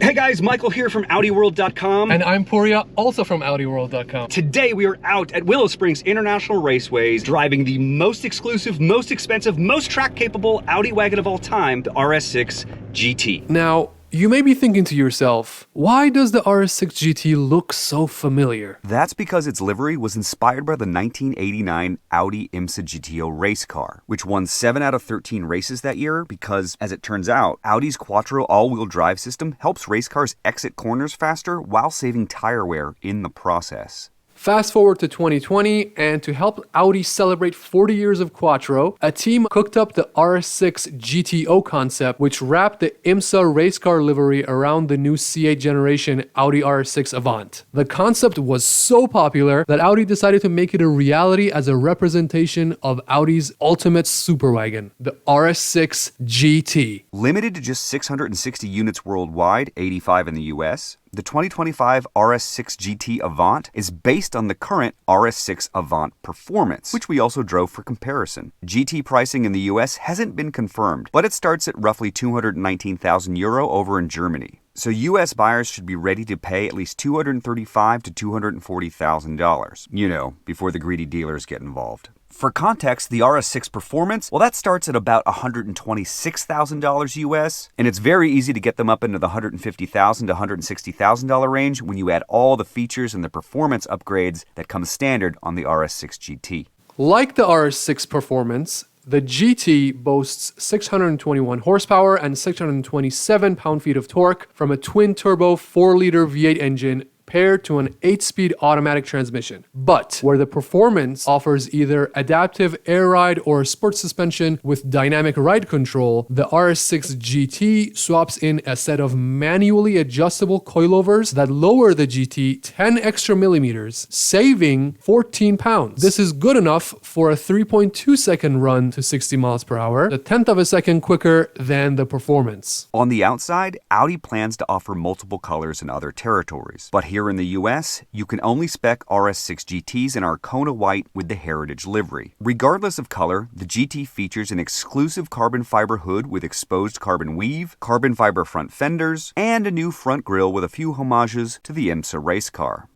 Hey guys, Michael here from AudiWorld.com. And I'm Puria, also from AudiWorld.com. Today we are out at Willow Springs International Raceways driving the most exclusive, most expensive, most track-capable Audi wagon of all time, the RS6 GT. Now, you may be thinking to yourself, why does the RS6 GT look so familiar? That's because its livery was inspired by the 1989 Audi IMSA GTO race car, which won 7 out of 13 races that year because, as it turns out, Audi's Quattro all-wheel drive system helps race cars exit corners faster while saving tire wear in the process. Fast forward to 2020, and to help Audi celebrate 40 years of Quattro, a team cooked up the RS6 GTO concept, which wrapped the IMSA race car livery around the new C8 generation Audi RS6 Avant. The concept was so popular that Audi decided to make it a reality as a representation of Audi's ultimate superwagon, the RS6 GT. Limited to just 660 units worldwide, 85 in the US, the 2025 RS6 GT Avant is based on the current RS6 Avant Performance, which we also drove for comparison. GT pricing in the US hasn't been confirmed, but it starts at roughly €219,000 over in Germany. So US buyers should be ready to pay at least $235,000 to $240,000, before the greedy dealers get involved. For context, the RS6 Performance, well, that starts at about $126,000 US, and it's very easy to get them up into the $150,000 to $160,000 range when you add all the features and the performance upgrades that come standard on the RS6 GT. Like the RS6 Performance, the GT boasts 621 horsepower and 627 pound-feet of torque from a twin-turbo 4-liter V8 engine paired to an 8-speed automatic transmission. But where the Performance offers either adaptive air ride or sport suspension with dynamic ride control, the RS6 GT swaps in a set of manually adjustable coilovers that lower the GT 10 extra millimeters, saving 14 pounds. This is good enough for a 3.2-second run to 60 miles per hour, a tenth of a second quicker than the Performance. On the outside, Audi plans to offer multiple colors in other territories, but here in the US, you can only spec RS6 GTs in Arcona White with the Heritage livery. Regardless of color, the GT features an exclusive carbon fiber hood with exposed carbon weave, carbon fiber front fenders, and a new front grille with a few homages to the IMSA race car.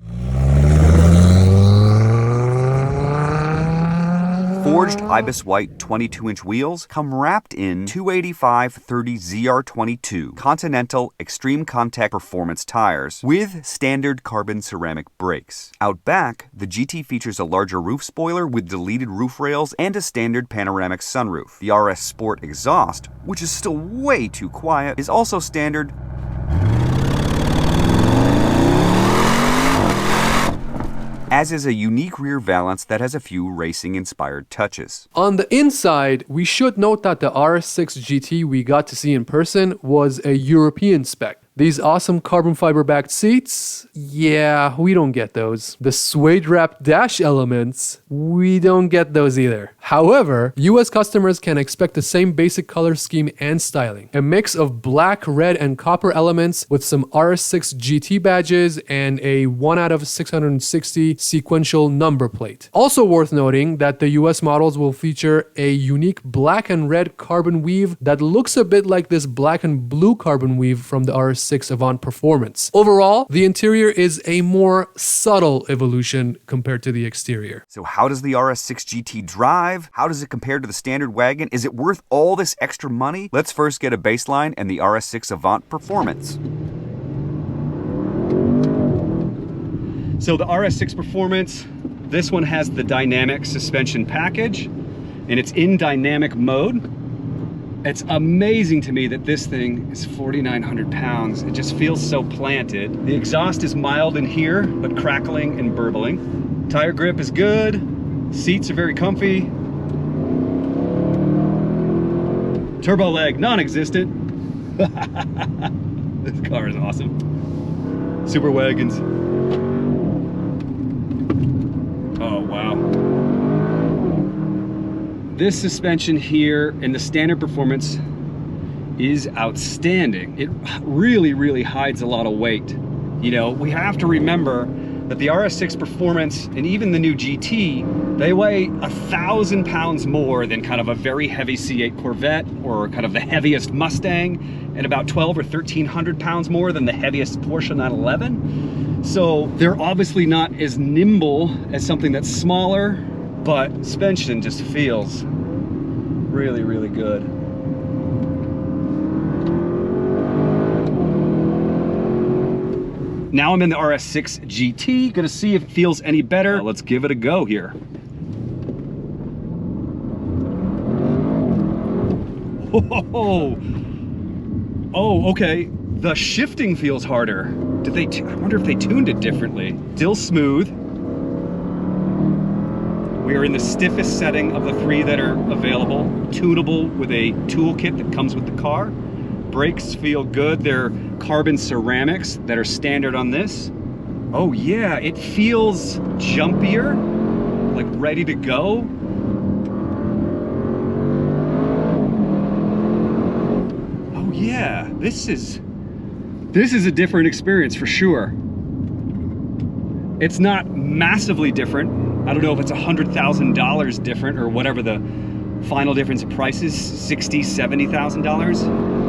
Forged Ibis White 22-inch wheels come wrapped in 285/30 ZR22 Continental Extreme Contact Performance tires with standard carbon ceramic brakes. Out back, the GT features a larger roof spoiler with deleted roof rails and a standard panoramic sunroof. The RS Sport exhaust, which is still way too quiet, is also standard, as is a unique rear valance that has a few racing-inspired touches. On the inside, we should note that the RS6 GT we got to see in person was a European spec. These awesome carbon fiber backed seats, yeah, we don't get those. The suede wrapped dash elements, we don't get those either. However, US customers can expect the same basic color scheme and styling. A mix of black, red, and copper elements with some RS6 GT badges and a 1 out of 660 sequential number plate. Also worth noting that the US models will feature a unique black and red carbon weave that looks a bit like this black and blue carbon weave from the RS6 Avant Performance. Overall, the interior is a more subtle evolution compared to the exterior. So how does the RS6 GT drive? How does it compare to the standard wagon? Is it worth all this extra money? Let's first get a baseline and the RS6 Avant Performance. So the RS6 Performance, this one has the dynamic suspension package, and it's in dynamic mode. It's amazing to me that this thing is 4,900 pounds. It just feels so planted. The exhaust is mild in here, but crackling and burbling. Tire grip is good. Seats are very comfy. Turbo leg, non-existent. This car is awesome. Super wagons. Oh, wow. This suspension here in the standard Performance is outstanding. It really, really hides a lot of weight. We have to remember that the RS6 Performance and even the new GT, they weigh 1,000 pounds more than kind of a very heavy C8 Corvette or kind of the heaviest Mustang, and about 1,200 or 1,300 pounds more than the heaviest Porsche 911. So they're obviously not as nimble as something that's smaller, but suspension just feels really, really good. Now I'm in the RS6 GT, gonna see if it feels any better. Let's give it a go here. Oh, okay. The shifting feels harder. I wonder if they tuned it differently. Still smooth. We are in the stiffest setting of the 3 that are available. Tunable with a toolkit that comes with the car. Brakes feel good. They're carbon ceramics that are standard on this. Oh yeah, it feels jumpier, like ready to go. Oh yeah, this is a different experience for sure. It's not massively different. I don't know if it's $100,000 different or whatever the final difference in price is, $60,000, $70,000.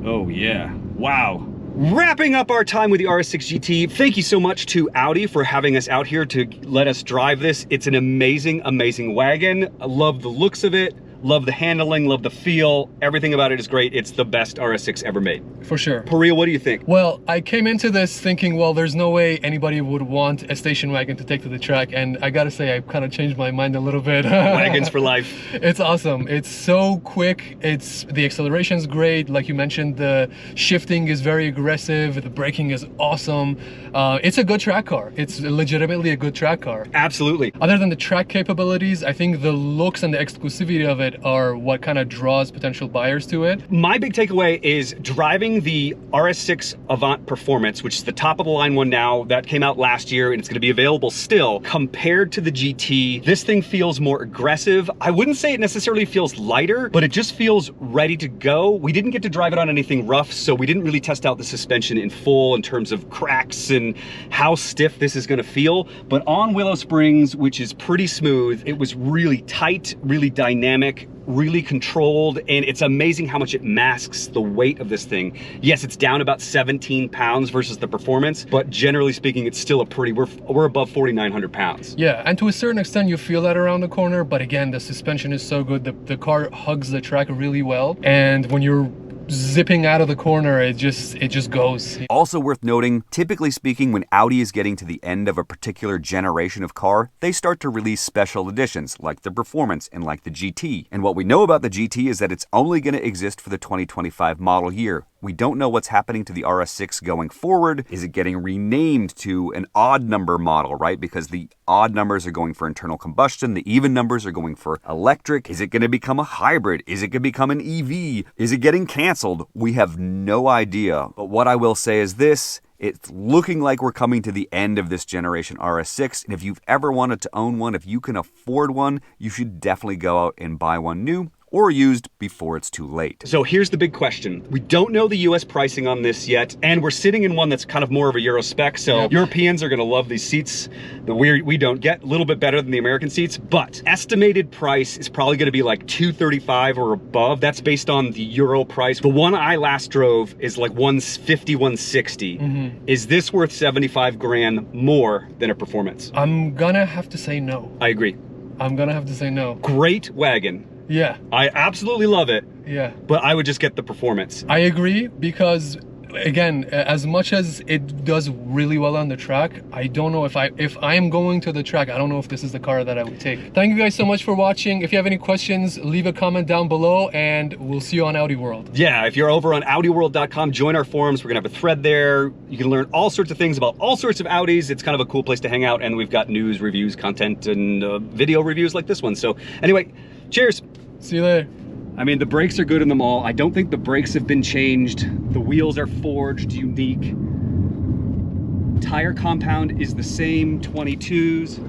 Oh yeah, wow. Wrapping up our time with the RS6 GT, thank you so much to Audi for having us out here to let us drive this. It's an amazing, amazing wagon. I love the looks of it, love the handling, love the feel. Everything about it is great. It's the best RS6 ever made. For sure. Paria, what do you think? Well, I came into this thinking, well, there's no way anybody would want a station wagon to take to the track, and I gotta say, I kind of changed my mind a little bit. Wagons for life. It's awesome. It's so quick. The acceleration's great. Like you mentioned, the shifting is very aggressive. The braking is awesome. It's a good track car. It's legitimately a good track car. Absolutely. Other than the track capabilities, I think the looks and the exclusivity of it are what kind of draws potential buyers to it. My big takeaway is driving the RS6 Avant Performance, which is the top of the line one now. That came out last year and it's going to be available still. Compared to the GT, this thing feels more aggressive. I wouldn't say it necessarily feels lighter, but it just feels ready to go. We didn't get to drive it on anything rough, so we didn't really test out the suspension in full in terms of cracks and how stiff this is going to feel. But on Willow Springs, which is pretty smooth, it was really tight, really dynamic, really controlled, and it's amazing how much it masks the weight of this thing. Yes, it's down about 17 pounds versus the Performance, but generally speaking, it's still a pretty, we're above 4,900 pounds. Yeah, and to a certain extent, you feel that around the corner, but again, the suspension is so good. The car hugs the track really well, and when you're zipping out of the corner, it just goes. Also worth noting, typically speaking, when Audi is getting to the end of a particular generation of car, they start to release special editions like the Performance and like the GT. And what we know about the GT is that it's only going to exist for the 2025 model year. We don't know what's happening to the RS6 going forward. Is it getting renamed to an odd number model, right? Because the odd numbers are going for internal combustion, the even numbers are going for electric. Is it going to become a hybrid? Is it going to become an EV? Is it getting canceled? We have no idea. But what I will say is this: it's looking like we're coming to the end of this generation RS6, and if you've ever wanted to own one, if you can afford one, you should definitely go out and buy one new or used before it's too late. So here's the big question. We don't know the US pricing on this yet, and we're sitting in one that's kind of more of a Euro spec, so yep. Europeans are gonna love these seats that we don't get, a little bit better than the American seats, but estimated price is probably gonna be like $235 or above. That's based on the Euro price. The one I last drove is like $150, $160. Mm-hmm. Is this worth 75 grand more than a Performance? I'm gonna have to say no. I agree. I'm gonna have to say no. Great wagon. Yeah. I absolutely love it. Yeah. But I would just get the Performance. I agree, because again, as much as it does really well on the track, I don't know if I'm going to the track, I don't know if this is the car that I would take. Thank you guys so much for watching. If you have any questions, leave a comment down below, and we'll see you on Audi World. Yeah, if you're over on AudiWorld.com, join our forums. We're gonna have a thread there. You can learn all sorts of things about all sorts of Audis. It's kind of a cool place to hang out, and we've got news, reviews, content, and video reviews like this one. So anyway, cheers. See you later. I mean, the brakes are good in them all. I don't think the brakes have been changed. The wheels are forged unique. Tire compound is the same, 22s.